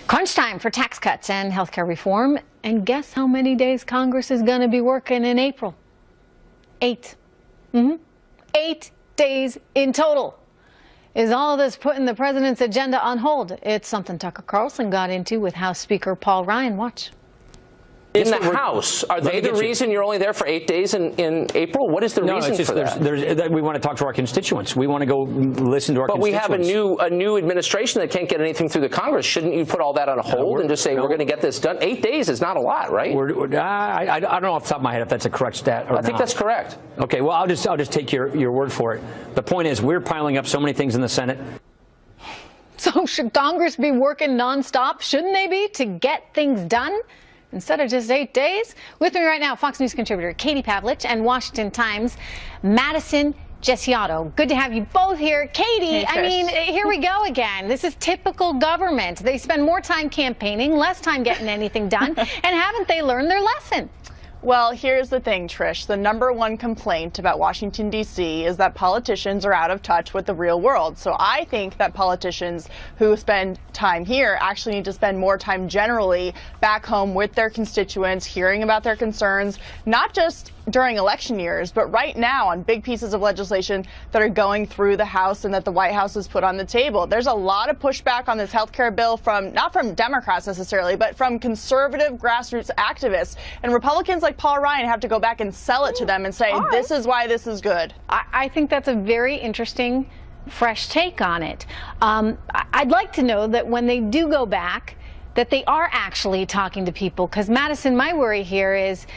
Crunch time for tax cuts and healthcare reform. And guess how many days Congress is going to be working in April? 8. 8 days in total. Is all of this putting the president's agenda on hold? It's something Tucker Carlson got into with House Speaker Paul Ryan. Watch. In the House, are they the reason you're only there for 8 days in April? What is the reason for that? We want to talk to our constituents. We want to go listen to our constituents. But we have a new administration that can't get anything through the Congress. Shouldn't you put all that on hold and just say we're going to get this done? 8 days is not a lot, right? I don't know off the top of my head if that's a correct stat or not. I think that's correct. Okay, well, I'll just take your word for it. The point is we're piling up so many things in the Senate. So should Congress be working nonstop? Shouldn't they be, to get things done? Instead of just 8 days? With me right now, Fox News contributor Katie Pavlich and Washington Times Madison Gesiotto. Good to have you both here. Katie, I mean, here we go again. This is typical government. They spend more time campaigning, less time getting anything done. And haven't they learned their lesson? Well, here's the thing, Trish. The #1 complaint about Washington, D.C. is that politicians are out of touch with the real world. So I think that politicians who spend time here actually need to spend more time generally back home with their constituents, hearing about their concerns, not just during election years, but right now on big pieces of legislation that are going through the House and that the White House has put on the table. There's a lot of pushback on this health care bill from, not from Democrats necessarily, but from conservative grassroots activists. And Republicans like Paul Ryan have to go back and sell it to them and say, this is why this is good. I think that's a very interesting, fresh take on it. I'd like to know that when they do go back, that they are actually talking to people, because Madison, my worry here is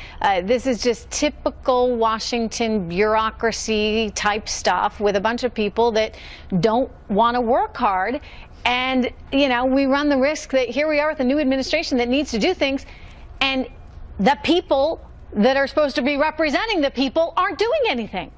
this is just typical Washington bureaucracy type stuff with a bunch of people that don't want to work hard. And, you know, we run the risk that here we are with a new administration that needs to do things, and the people that are supposed to be representing the people aren't doing anything.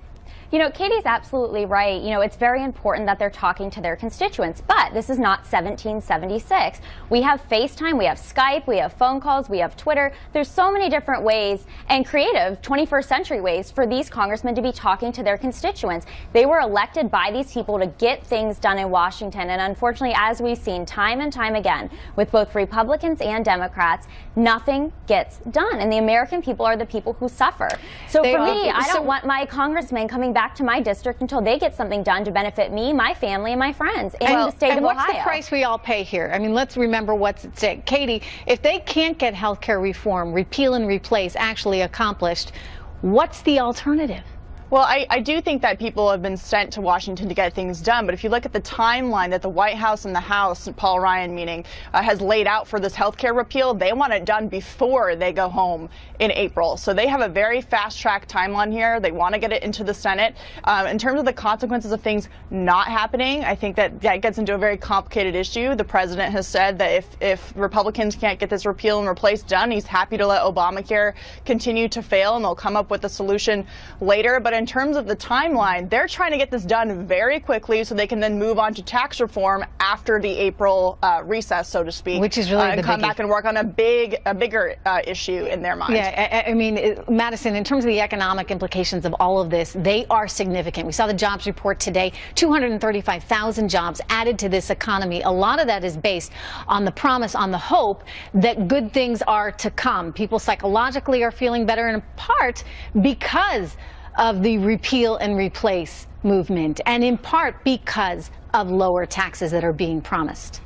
You know, Katie's absolutely right. You know, it's very important that they're talking to their constituents, but this is not 1776. We have FaceTime, we have Skype, we have phone calls, we have Twitter. There's so many different ways and creative 21st century ways for these congressmen to be talking to their constituents. They were elected by these people to get things done in Washington, and unfortunately, as we've seen time and time again with both Republicans and Democrats, nothing gets done, and the American people are the people who suffer. So for me, I don't want my congressmen coming back to my district until they get something done to benefit me, my family, and my friends in the state of Ohio. What's the price we all pay here? I mean, let's remember what's at stake. Katie, if they can't get health care reform, repeal and replace, actually accomplished, what's the alternative? Well, I do think that people have been sent to Washington to get things done, but if you look at the timeline that the White House and the House, Paul Ryan meaning, has laid out for this health care repeal, they want it done before they go home in April. So they have a very fast-track timeline here. They want to get it into the Senate. In terms of the consequences of things not happening, I think that gets into a very complicated issue. The president has said that if Republicans can't get this repeal and replace done, he's happy to let Obamacare continue to fail, and they'll come up with a solution later. But in terms of the timeline, they're trying to get this done very quickly so they can then move on to tax reform after the April recess, so to speak. Which is really and come back and work on a bigger issue in their mind. Yeah, I mean, Madison, in terms of the economic implications of all of this, they are significant. We saw the jobs report today, 235,000 jobs added to this economy. A lot of that is based on the promise, on the hope that good things are to come. People psychologically are feeling better, in part because of the repeal and replace movement, and in part because of lower taxes that are being promised.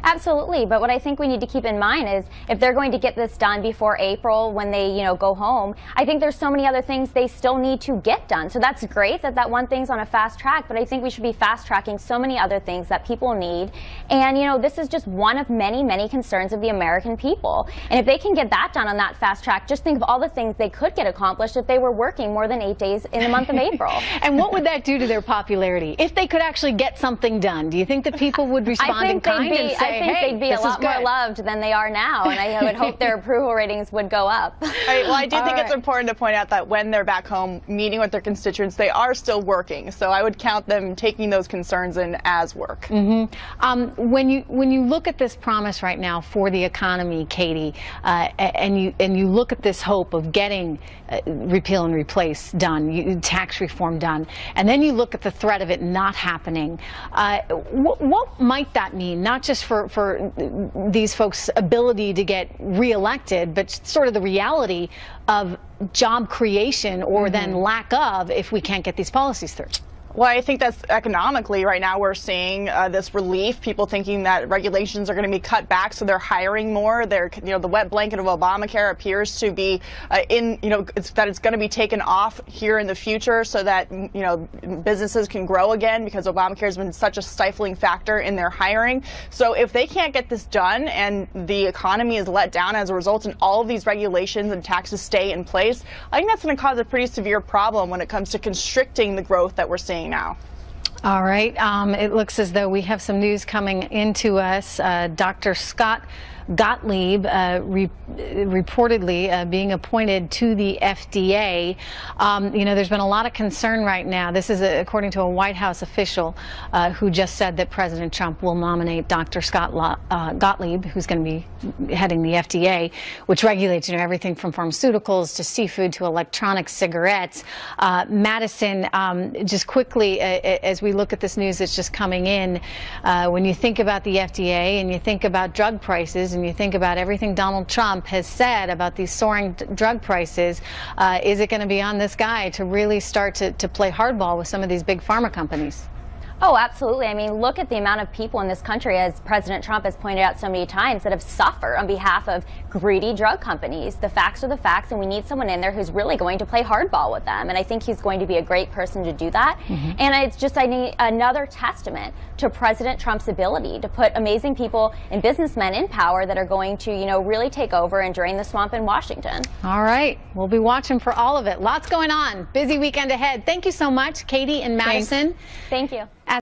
Absolutely, but what I think we need to keep in mind is if they're going to get this done before April when they, go home, I think there's so many other things they still need to get done. So that's great that one thing's on a fast track, but I think we should be fast tracking so many other things that people need. And, this is just one of many, many concerns of the American people. And if they can get that done on that fast track, just think of all the things they could get accomplished if they were working more than 8 days in the month of April. And what would that do to their popularity? If they could actually get something done, do you think that people would respond in kind and say, I think they'd be a lot more loved than they are now, and I would hope their approval ratings would go up. Right, well, I do think it's important to point out that when they're back home meeting with their constituents, they are still working. So I would count them taking those concerns in as work. When you look at this promise right now for the economy, Katie, and you look at this hope of getting repeal and replace done, tax reform done, and then you look at the threat of it not happening, what might that mean, not just for for these folks' ability to get reelected, but sort of the reality of job creation or then lack of if we can't get these policies through. Well, I think that's economically right now we're seeing this relief. People thinking that regulations are going to be cut back, so they're hiring more. The wet blanket of Obamacare appears to be that it's going to be taken off here in the future, so that businesses can grow again, because Obamacare has been such a stifling factor in their hiring. So if they can't get this done and the economy is let down as a result, and all of these regulations and taxes stay in place, I think that's going to cause a pretty severe problem when it comes to constricting the growth that we're seeing now. All right. It looks as though we have some news coming into us. Dr. Scott Gottlieb reportedly being appointed to the FDA. There's been a lot of concern right now. This is according to a White House official who just said that President Trump will nominate Dr. Scott Gottlieb, who's going to be heading the FDA, which regulates everything from pharmaceuticals to seafood to electronic cigarettes. Madison, just quickly, as we look at this news that's just coming in, when you think about the FDA and you think about drug prices and you think about everything Donald Trump has said about these soaring drug prices, is it going to be on this guy to really start to play hardball with some of these big pharma companies? Oh, absolutely. I mean, look at the amount of people in this country, as President Trump has pointed out so many times, that have suffered on behalf of greedy drug companies. The facts are the facts, and we need someone in there who's really going to play hardball with them. And I think he's going to be a great person to do that. And it's just, I need another testament to President Trump's ability to put amazing people and businessmen in power that are going to, really take over and drain the swamp in Washington. All right. We'll be watching for all of it. Lots going on. Busy weekend ahead. Thank you so much, Katie and Madison. Thanks. Thank you.